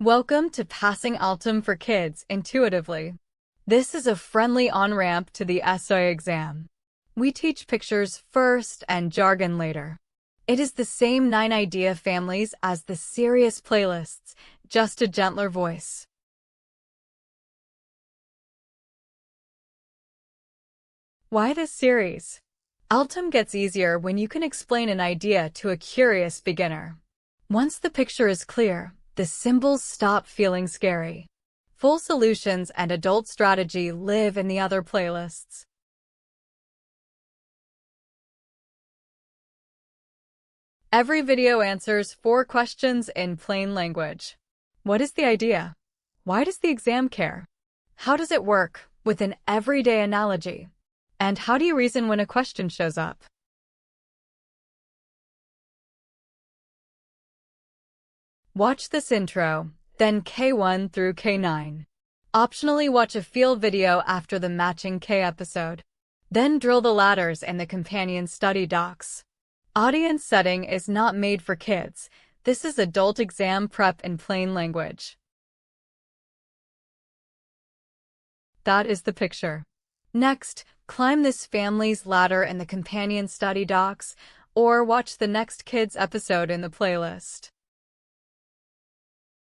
Welcome to Passing Altum for Kids Intuitively. This is a friendly on-ramp to the SOA exam. We teach pictures first and jargon later. It is the same 9 idea families as the serious playlists, just a gentler voice. Why this series? Altum gets easier when you can explain an idea to a curious beginner. Once the picture is clear, the symbols stop feeling scary. Full solutions and adult strategy live in the other playlists. Every video answers 4 questions in plain language. What is the idea? Why does the exam care? How does it work with an everyday analogy? And how do you reason when a question shows up? Watch this intro, then K1 through K9. Optionally watch a feel video after the matching K episode. Then drill the ladders in the companion study docs. Audience setting is not made for kids. This is adult exam prep in plain language. That is the picture. Next, climb this family's ladder in the companion study docs, or watch the next kids episode in the playlist.